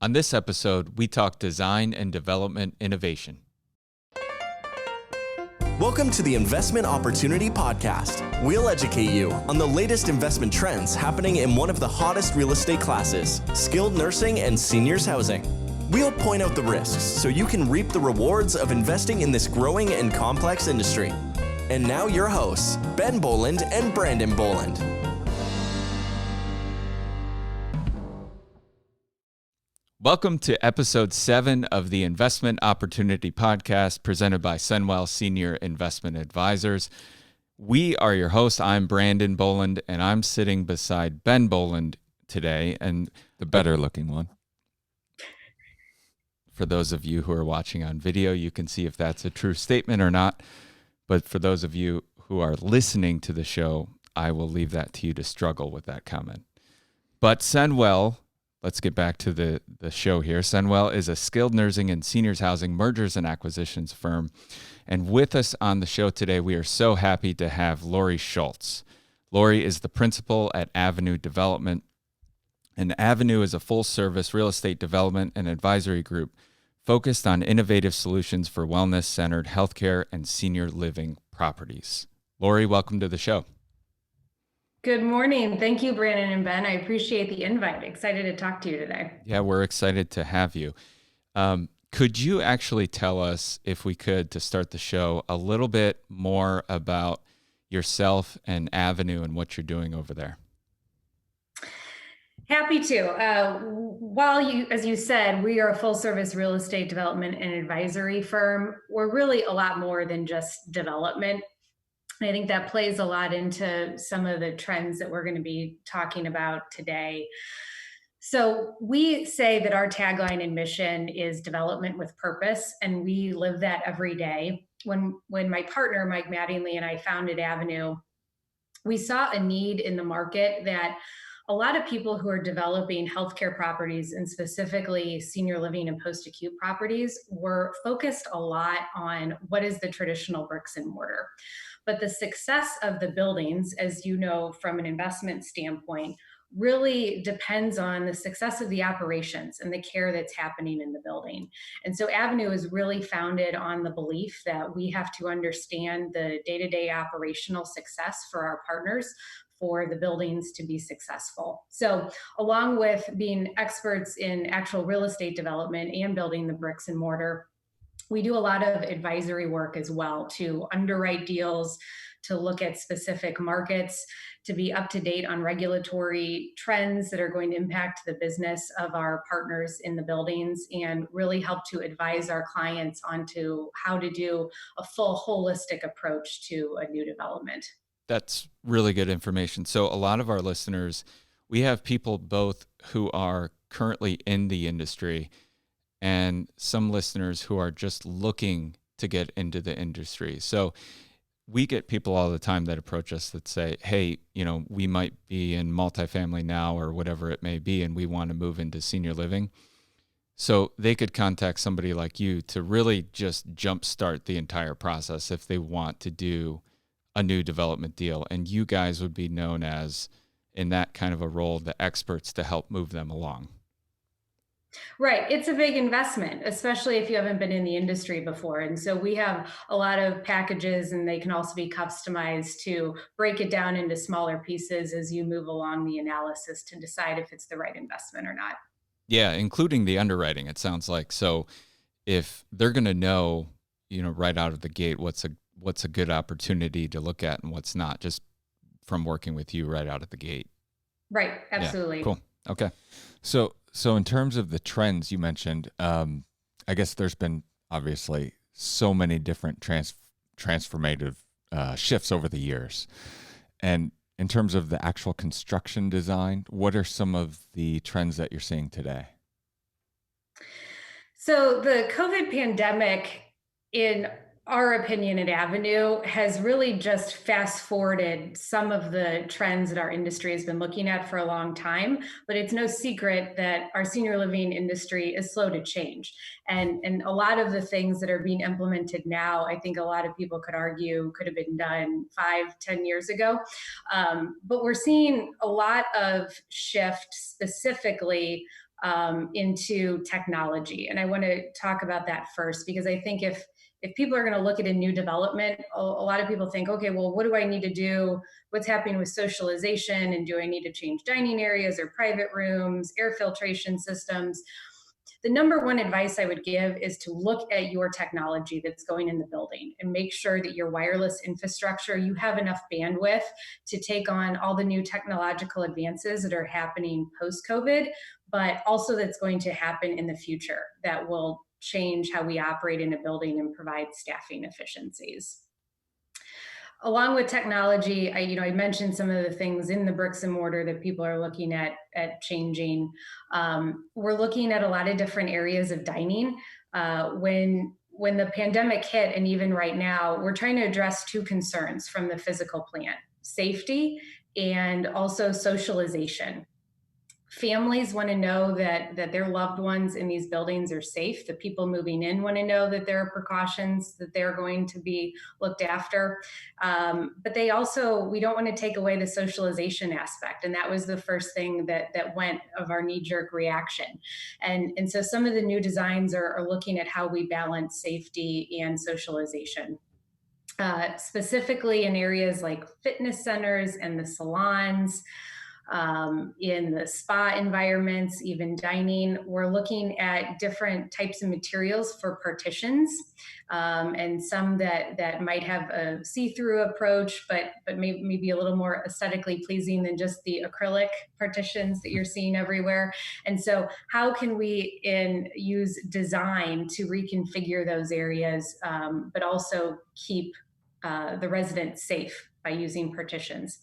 On this episode, we talk design and development innovation. Welcome to the Investment Opportunity Podcast. We'll educate you on the latest investment trends happening in one of the hottest real estate classes, skilled nursing and seniors housing. We'll point out the risks so you can reap the rewards of investing in this growing and complex industry. And now your hosts, Ben Bohland and Brandon Bohland. Welcome to episode 7 of the Investment Opportunity Podcast presented by Senwell Senior Investment Advisors. We are your hosts. I'm Brandon Bohland, and I'm sitting beside Ben Bohland today, and the better looking one. For those of you who are watching on video, you can see if that's a true statement or not. But for those of you who are listening to the show, I will leave that to you to struggle with that comment. But Senwell, let's get back to the show here. Senwell is a skilled nursing and seniors housing mergers and acquisitions firm. And with us on the show today, we are so happy to have Laurie Schultz. Laurie is the principal at Avenue Development. And Avenue is a full-service real estate development and advisory group focused on innovative solutions for wellness-centered healthcare and senior living properties. Laurie, welcome to the show. Good morning. Thank you, Brandon and Ben. I appreciate the invite. Excited to talk to you today. Yeah, we're excited to have you. Could you actually tell us, if we could, to start the show, a little bit more about yourself and Avenue and what you're doing over there? Happy to. As you said, we are a full service real estate development and advisory firm. We're really a lot more than just development. I think that plays a lot into some of the trends that we're going to be talking about today. So we say that our tagline and mission is development with purpose, and we live that every day. When my partner, Mike Mattingly, and I founded Avenue, we saw a need in the market that a lot of people who are developing healthcare properties, and specifically senior living and post-acute properties, were focused a lot on what is the traditional bricks and mortar. But the success of the buildings, as you know, from an investment standpoint, really depends on the success of the operations and the care that's happening in the building. And so Avenue is really founded on the belief that we have to understand the day-to-day operational success for our partners for the buildings to be successful. So along with being experts in actual real estate development and building the bricks and mortar, we do a lot of advisory work as well to underwrite deals, to look at specific markets, to be up to date on regulatory trends that are going to impact the business of our partners in the buildings, and really help to advise our clients onto how to do a full holistic approach to a new development. That's really good information. So a lot of our listeners, we have people both who are currently in the industry and some listeners who are just looking to get into the industry. So we get people all the time that approach us that say, hey, we might be in multifamily now or whatever it may be, and we want to move into senior living. So they could contact somebody like you to really just jumpstart the entire process if they want to do a new development deal. And you guys would be known as, in that kind of a role, the experts to help move them along. Right. It's a big investment, especially if you haven't been in the industry before. And so we have a lot of packages, and they can also be customized to break it down into smaller pieces as you move along the analysis to decide if it's the right investment or not. Yeah, including the underwriting, it sounds like. So if they're going to know, right out of the gate, what's a good opportunity to look at and what's not, just from working with you right out of the gate. Right. Absolutely. Yeah, cool. Okay. So in terms of the trends you mentioned, I guess there's been obviously so many different transformative shifts over the years. And in terms of the actual construction design, what are some of the trends that you're seeing today? So the COVID pandemic, in our opinion at Avenue, has really just fast forwarded some of the trends that our industry has been looking at for a long time. But it's no secret that our senior living industry is slow to change. And a lot of the things that are being implemented now, I think a lot of people could argue could have been done 5-10 years ago. But we're seeing a lot of shift specifically into technology. And I want to talk about that first, because I think if people are going to look at a new development, a lot of people think, okay, well, what do I need to do? What's happening with socialization? And do I need to change dining areas or private rooms, air filtration systems? The number one advice I would give is to look at your technology that's going in the building and make sure that your wireless infrastructure, you have enough bandwidth to take on all the new technological advances that are happening post-COVID, but also that's going to happen in the future that will change how we operate in a building and provide staffing efficiencies. Along with technology, I mentioned some of the things in the bricks and mortar that people are looking at changing. We're looking at a lot of different areas of dining. When the pandemic hit, and even right now, we're trying to address two concerns from the physical plant: safety and also socialization. Families want to know that their loved ones in these buildings are safe. The people moving in want to know that there are precautions, that they're going to be looked after. But we don't want to take away the socialization aspect. And that was the first thing that went of our knee-jerk reaction. And so some of the new designs are looking at how we balance safety and socialization. Specifically in areas like fitness centers and the salons, in the spa environments, even dining, we're looking at different types of materials for partitions, and some that might have a see-through approach, but maybe a little more aesthetically pleasing than just the acrylic partitions that you're seeing everywhere. And so how can we use design to reconfigure those areas, but also keep the residents safe by using partitions?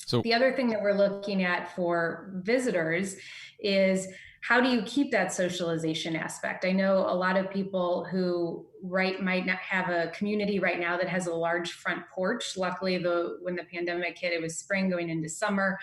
So the other thing that we're looking at for visitors is, how do you keep that socialization aspect? I know a lot of people who might not have a community right now that has a large front porch. Luckily, when the pandemic hit, it was spring going into summer.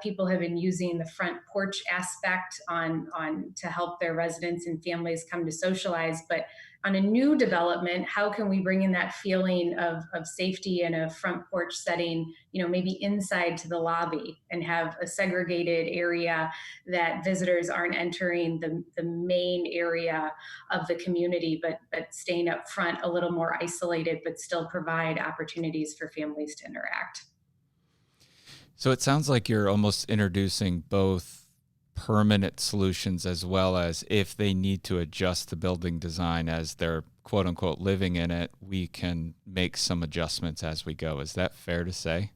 People have been using the front porch aspect to help their residents and families come to socialize. But on a new development, how can we bring in that feeling of safety in a front porch setting, maybe inside to the lobby, and have a segregated area that visitors aren't entering the main area of the community, but staying up front a little more isolated, but still provide opportunities for families to interact. So it sounds like you're almost introducing both permanent solutions, as well as, if they need to adjust the building design as they're quote unquote living in it, we can make some adjustments as we go. Is that fair to say?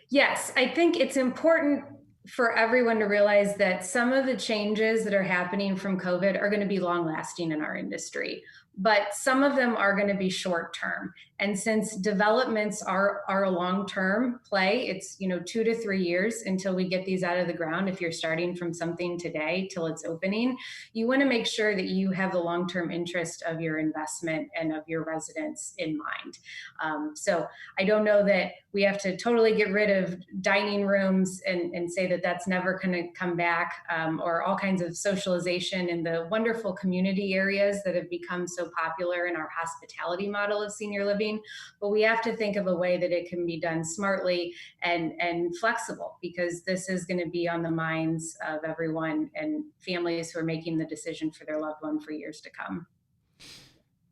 Yes, I think it's important for everyone to realize that some of the changes that are happening from COVID are going to be long lasting in our industry, but some of them are going to be short term. And since developments are a long-term play, it's 2 to 3 years until we get these out of the ground. If you're starting from something today till it's opening, you want to make sure that you have the long-term interest of your investment and of your residents in mind. So I don't know that we have to totally get rid of dining rooms and say that that's never going to come back, or all kinds of socialization in the wonderful community areas that have become so popular in our hospitality model of senior living. But we have to think of a way that it can be done smartly and flexible, because this is going to be on the minds of everyone and families who are making the decision for their loved one for years to come.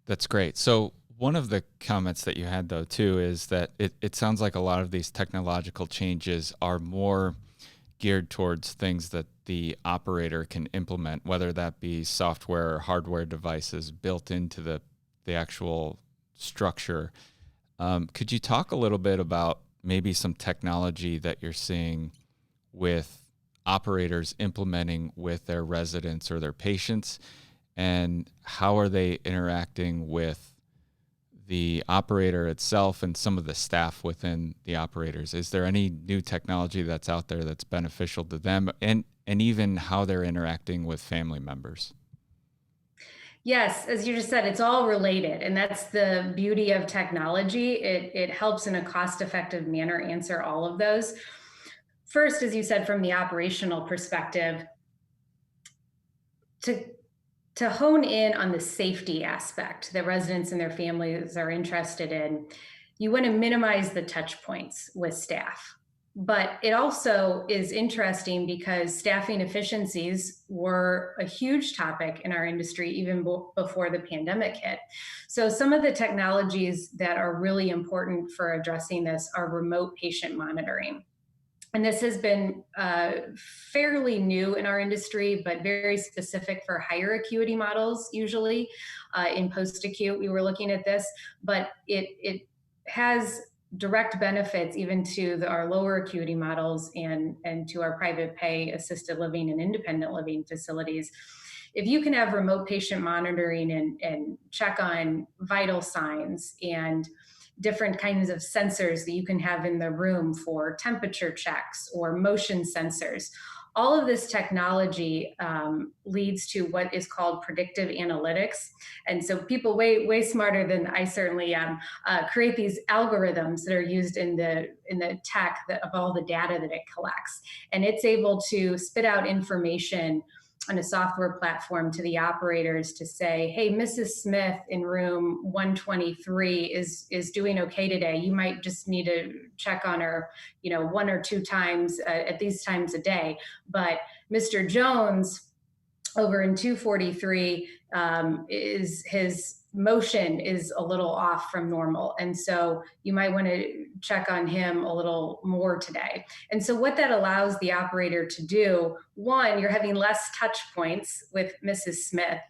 That's great. So one of the comments that you had, though, too, is that it sounds like a lot of these technological changes are more geared towards things that the operator can implement, whether that be software or hardware devices built into the actual structure. Could you talk a little bit about maybe some technology that you're seeing with operators implementing with their residents or their patients, and how are they interacting with the operator itself and some of the staff within the operators? Is there any new technology that's out there that's beneficial to them, and even how they're interacting with family members? Yes, as you just said, it's all related, and that's the beauty of technology. It helps in a cost-effective manner answer all of those. First, as you said, from the operational perspective, to hone in on the safety aspect that residents and their families are interested in, you want to minimize the touch points with staff. But it also is interesting because staffing efficiencies were a huge topic in our industry even before the pandemic hit. So some of the technologies that are really important for addressing this are remote patient monitoring. And this has been fairly new in our industry, but very specific for higher acuity models, usually. In post-acute, we were looking at this, but it has direct benefits even to our lower acuity models and to our private pay assisted living and independent living facilities. If you can have remote patient monitoring and check on vital signs and different kinds of sensors that you can have in the room for temperature checks or motion sensors. All of this technology leads to what is called predictive analytics. And so people way smarter than I certainly am create these algorithms that are used in the tech of all the data that it collects. And it's able to spit out information on a software platform to the operators to say, hey, Mrs. Smith in room 123 is doing okay today. You might just need to check on her, one or two times at these times a day. But Mr. Jones over in 243 is his motion is a little off from normal. And so you might want to check on him a little more today. And so what that allows the operator to do, one, you're having less touch points with Mrs. Smith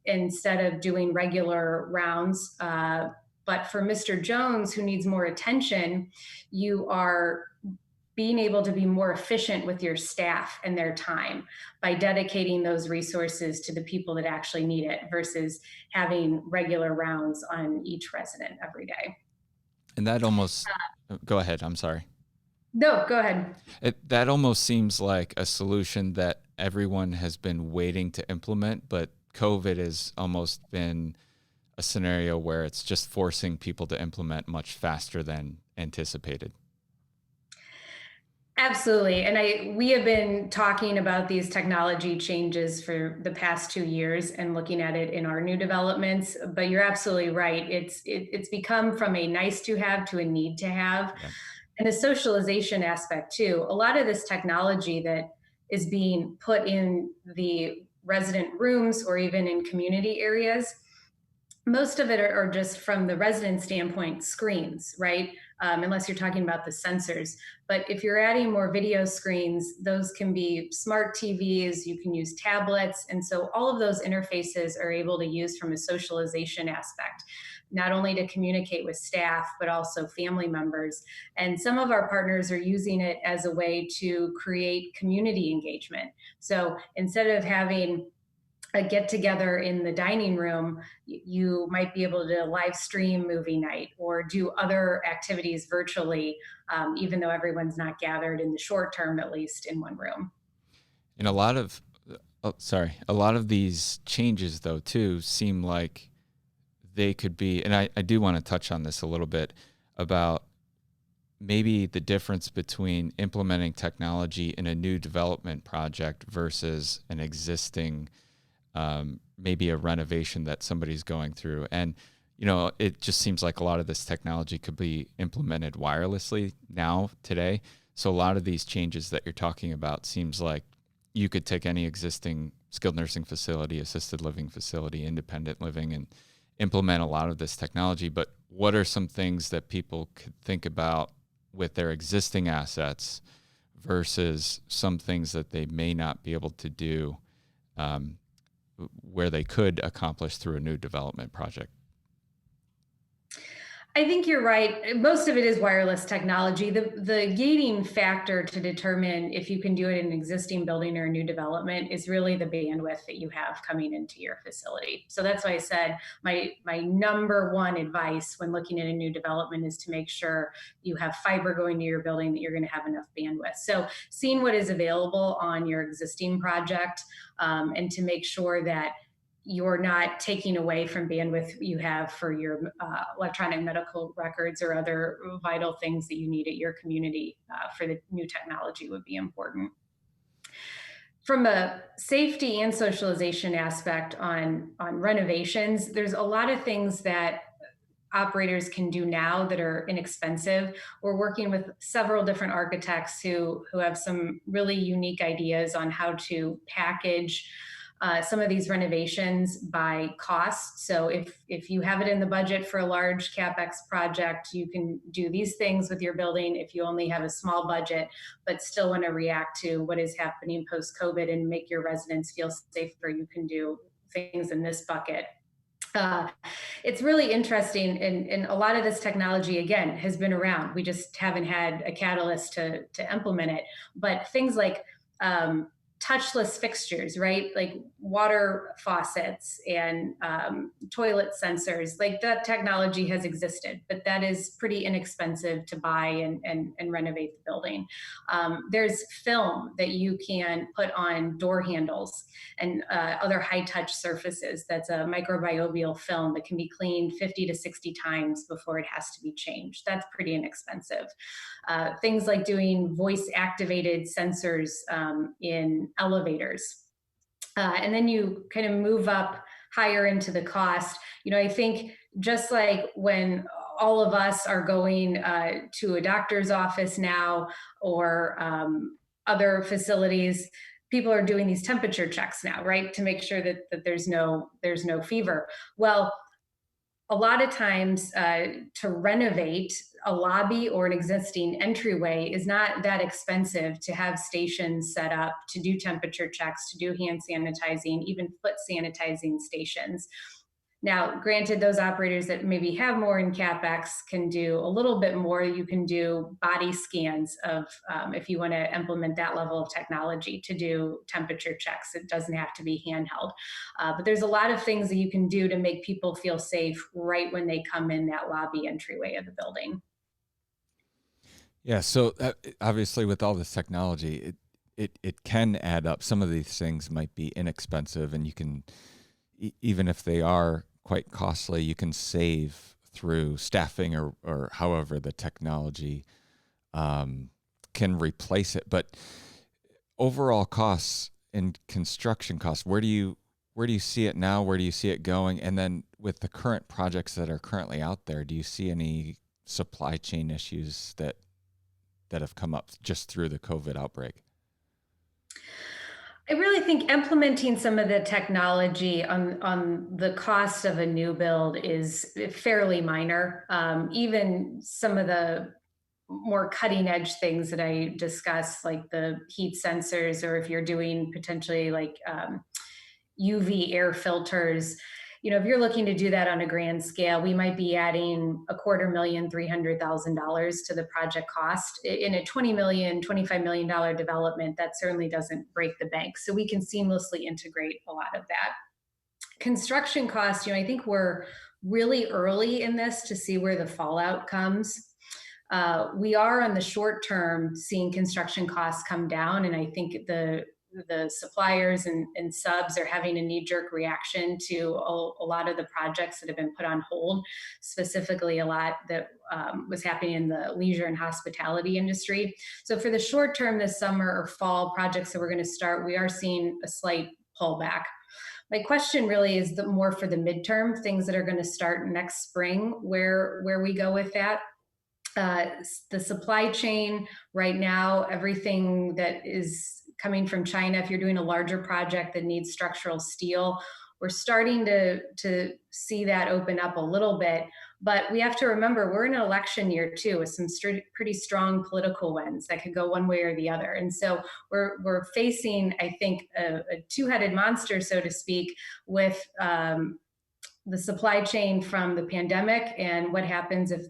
instead of doing regular rounds. But for Mr. Jones, who needs more attention, you are being able to be more efficient with your staff and their time by dedicating those resources to the people that actually need it versus having regular rounds on each resident every day. And that almost, go ahead, I'm sorry. No, go ahead. That almost seems like a solution that everyone has been waiting to implement, but COVID has almost been a scenario where it's just forcing people to implement much faster than anticipated. Absolutely. And we have been talking about these technology changes for the past 2 years and looking at it in our new developments, but you're absolutely right. It's become from a nice to have to a need to have. Yeah. And the socialization aspect too. A lot of this technology that is being put in the resident rooms or even in community areas, most of it are just from the resident standpoint screens, right? Unless you're talking about the sensors. But if you're adding more video screens, those can be smart TVs, you can use tablets. And so all of those interfaces are able to use from a socialization aspect, not only to communicate with staff, but also family members. And some of our partners are using it as a way to create community engagement. So instead of having a get together in the dining room, you might be able to live stream movie night or do other activities virtually, even though everyone's not gathered in the short term, at least in one room. And a lot of these changes though too seem like they could be, and I do want to touch on this a little bit about maybe the difference between implementing technology in a new development project versus an existing maybe a renovation that somebody's going through. And, it just seems like a lot of this technology could be implemented wirelessly now, today. So a lot of these changes that you're talking about seems like you could take any existing skilled nursing facility, assisted living facility, independent living, and implement a lot of this technology. But what are some things that people could think about with their existing assets versus some things that they may not be able to do where they could accomplish through a new development project? I think you're right. Most of it is wireless technology. The gating factor to determine if you can do it in an existing building or a new development is really the bandwidth that you have coming into your facility. So that's why I said my number one advice when looking at a new development is to make sure you have fiber going to your building, that you're going to have enough bandwidth. So seeing what is available on your existing project and to make sure that you're not taking away from bandwidth you have for your electronic medical records or other vital things that you need at your community for the new technology would be important. From a safety and socialization aspect on renovations, there's a lot of things that operators can do now that are inexpensive. We're working with several different architects who have some really unique ideas on how to package some of these renovations by cost. So if you have it in the budget for a large CapEx project, you can do these things with your building. If you only have a small budget, but still want to react to what is happening post-COVID and make your residents feel safer, you can do things in this bucket. It's really interesting, and a lot of this technology, again, has been around. We just haven't had a catalyst to implement it. But things like touchless fixtures, right? Like water faucets and toilet sensors, like that technology has existed, but that is pretty inexpensive to buy and renovate the building. There's film that you can put on door handles and other high-touch surfaces. That's a microbial film that can be cleaned 50 to 60 times before it has to be changed. That's pretty inexpensive. Things like doing voice-activated sensors in elevators. And then you kind of move up higher into the cost. I think just like when all of us are going to a doctor's office now or other facilities, people are doing these temperature checks now, right? To make sure that there's no fever. Well, a lot of times to renovate a lobby or an existing entryway is not that expensive to have stations set up to do temperature checks, to do hand sanitizing, even foot sanitizing stations. Now, granted, those operators that maybe have more in CapEx can do a little bit more. You can do body scans of, if you want to implement that level of technology to do temperature checks. It doesn't have to be handheld. But there's a lot of things that you can do to make people feel safe right when they come in that lobby entryway of the building. Yeah, so obviously with all this technology, it can add up. Some of these things might be inexpensive, and you can, even if they are quite costly, you can save through staffing or however the technology can replace it. But overall costs and construction costs, where do you see it now? Where do you see it going? And then with the current projects that are currently out there, do you see any supply chain issues that have come up just through the COVID outbreak? I really think implementing some of the technology on the cost of a new build is fairly minor. Even some of the more cutting edge things that I discussed, like the heat sensors, or if you're doing potentially like UV air filters, if you're looking to do that on a grand scale, we might be adding $250,000 to the project cost. In a $20 million, $25 million development, that certainly doesn't break the bank. So we can seamlessly integrate a lot of that. Construction costs, I think we're really early in this to see where the fallout comes. We are on the short term seeing construction costs come down, and I think the suppliers and subs are having a knee-jerk reaction to a lot of the projects that have been put on hold, specifically a lot that was happening in the leisure and hospitality industry. So for the short term this summer or fall projects that we're going to start, we are seeing a slight pullback. My question really is more for the midterm, things that are going to start next spring, where we go with that. The supply chain right now, everything that is coming from China, if you're doing a larger project that needs structural steel, we're starting to see that open up a little bit. But we have to remember, we're in an election year too, with some pretty strong political winds that could go one way or the other. And so we're facing, I think, a two-headed monster, so to speak, with the supply chain from the pandemic, and what happens if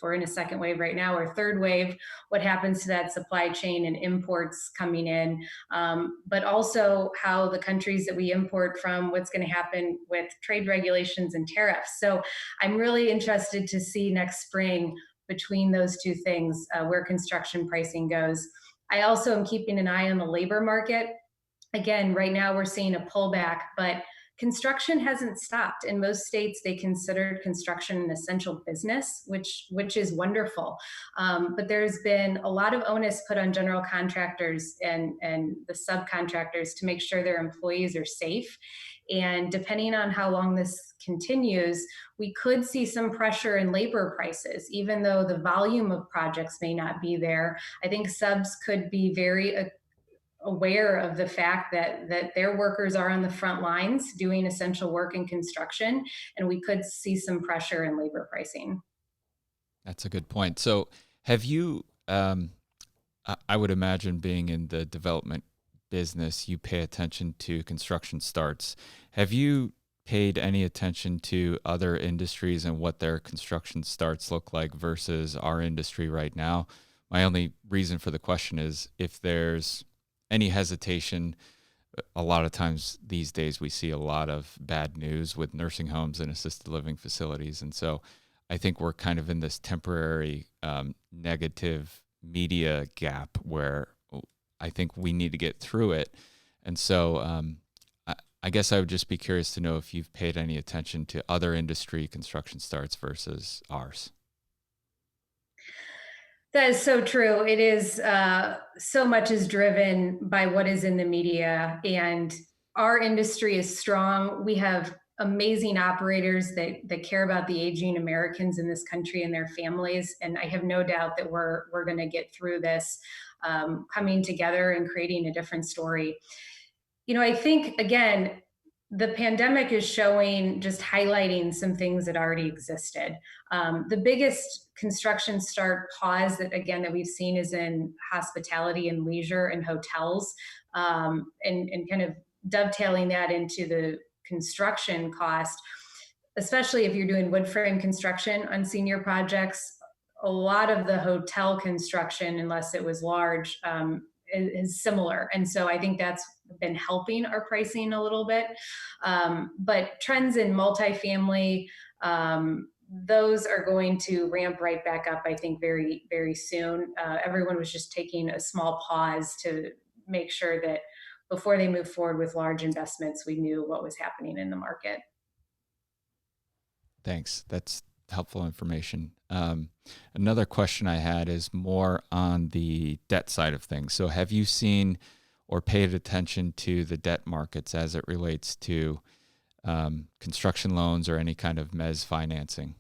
we're in a second wave right now or third wave, what happens to that supply chain and imports coming in, but also how the countries that we import from, what's going to happen with trade regulations and tariffs. So I'm really interested to see next spring, between those two things, where construction pricing goes. I also am keeping an eye on the labor market. Again, right now we're seeing a pullback, but construction hasn't stopped. In most states, they consider construction an essential business, which is wonderful. But there's been a lot of onus put on general contractors and the subcontractors to make sure their employees are safe. And depending on how long this continues, we could see some pressure in labor prices, even though the volume of projects may not be there. I think subs could be very aware of the fact that their workers are on the front lines doing essential work in construction, and we could see some pressure in labor pricing. That's a good point. So have you, I would imagine being in the development business, you pay attention to construction starts. Have you paid any attention to other industries and what their construction starts look like versus our industry right now? My only reason for the question is if there's any hesitation. A lot of times these days we see a lot of bad news with nursing homes and assisted living facilities. And so I think we're kind of in this temporary negative media gap where I think we need to get through it. And so I guess I would just be curious to know if you've paid any attention to other industry construction starts versus ours. That is so true. It is so much is driven by what is in the media, and our industry is strong. We have amazing operators that care about the aging Americans in this country and their families. And I have no doubt that we're going to get through this, coming together and creating a different story. I think, again, the pandemic is showing, just highlighting some things that already existed. The biggest construction start pause that we've seen is in hospitality and leisure and hotels, and kind of dovetailing that into the construction cost, especially if you're doing wood frame construction on senior projects. A lot of the hotel construction, unless it was large, is similar. And so I think that's been helping our pricing a little bit. But trends in multifamily, those are going to ramp right back up, I think, very, very soon. Everyone was just taking a small pause to make sure that before they move forward with large investments, we knew what was happening in the market. Thanks. That's helpful information. Another question I had is more on the debt side of things. So have you seen or paid attention to the debt markets as it relates to construction loans or any kind of mezz financing?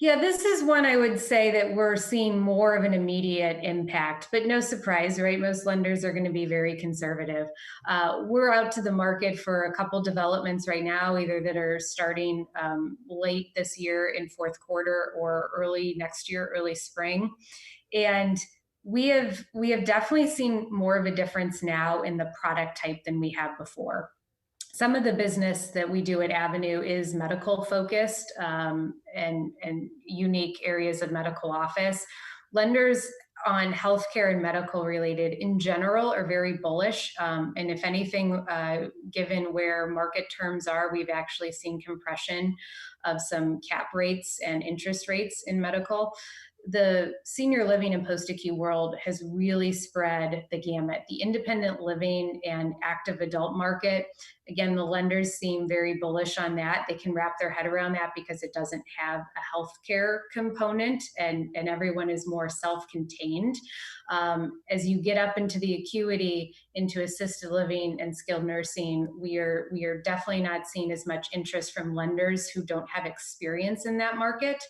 Yeah, this is one I would say that we're seeing more of an immediate impact, but no surprise, right? Most lenders are going to be very conservative. We're out to the market for a couple developments right now, either that are starting late this year in fourth quarter or early next year, early spring. And we have definitely seen more of a difference now in the product type than we have before. Some of the business that we do at Avenue is medical focused, and unique areas of medical office. Lenders on healthcare and medical related in general are very bullish. And if anything, given where market terms are, we've actually seen compression of some cap rates and interest rates in medical. The senior living and post-acute world has really spread the gamut. The independent living and active adult market, again, the lenders seem very bullish on that. They can wrap their head around that because it doesn't have a healthcare component, and everyone is more self-contained. As you get up into the acuity, into assisted living and skilled nursing, we are definitely not seeing as much interest from lenders who don't have experience in that market.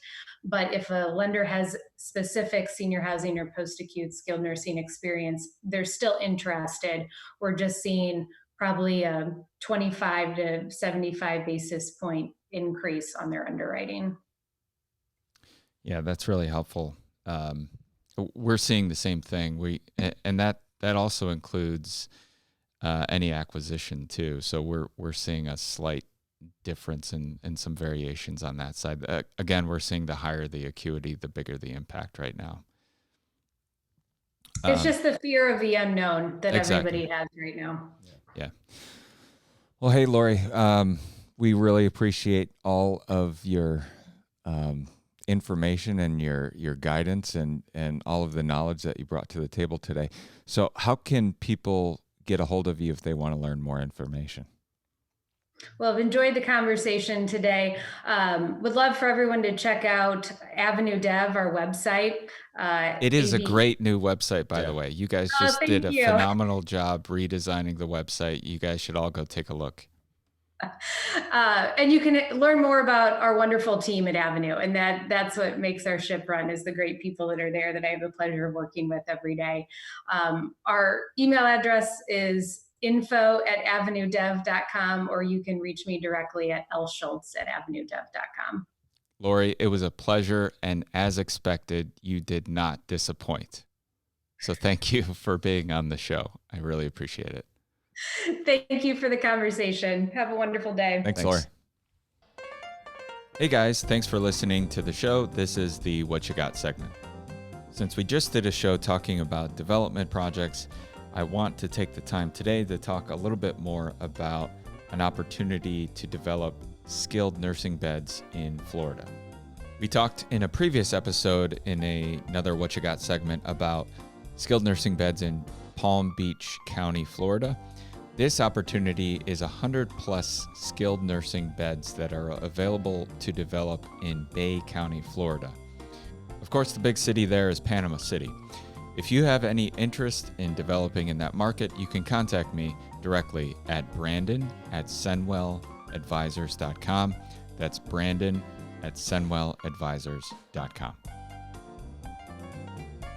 But if a lender has specific senior housing or post-acute skilled nursing experience, they're still interested. We're just seeing probably a 25 to 75 basis point increase on their underwriting. Yeah, that's really helpful. We're seeing the same thing. And that also includes any acquisition too. So we're seeing a slight difference and some variations on that side. Again, we're seeing the higher the acuity, the bigger the impact right now. It's just the fear of the unknown that exactly. Everybody has right now. Yeah. Well, hey, Laurie, we really appreciate all of your information and your guidance and all of the knowledge that you brought to the table today. So how can people get a hold of you if they want to learn more information? Well, I've enjoyed the conversation today. Would love for everyone to check out Avenue Dev, our website. It is a great new website, by the way. You guys just did a you. phenomenal job redesigning the website. You guys should all go take a look. And you can learn more about our wonderful team at Avenue. And that's what makes our ship run, is the great people that are there that I have the pleasure of working with every day. Our email address is info@avenuedev.com, or you can reach me directly at lschultz@avenuedev.com. Laurie, it was a pleasure. And as expected, you did not disappoint. So thank you for being on the show. I really appreciate it. Thank you for the conversation. Have a wonderful day. Thanks, Laurie. Hey guys, thanks for listening to the show. This is the What You Got segment. Since we just did a show talking about development projects, I want to take the time today to talk a little bit more about an opportunity to develop skilled nursing beds in Florida. We talked in a previous episode in another What You Got segment about skilled nursing beds in Palm Beach County, Florida. This opportunity is 100 plus skilled nursing beds that are available to develop in Bay County, Florida. Of course, the big city there is Panama City. If you have any interest in developing in that market, you can contact me directly at brandon@senwelladvisors.com. That's brandon@senwelladvisors.com.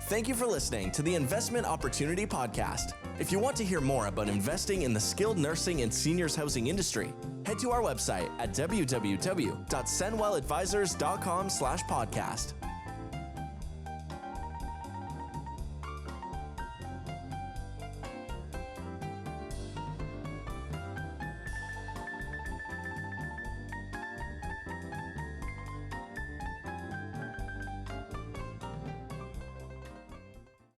Thank you for listening to the Investment Opportunity Podcast. If you want to hear more about investing in the skilled nursing and seniors housing industry, head to our website at www.senwelladvisors.com/podcast.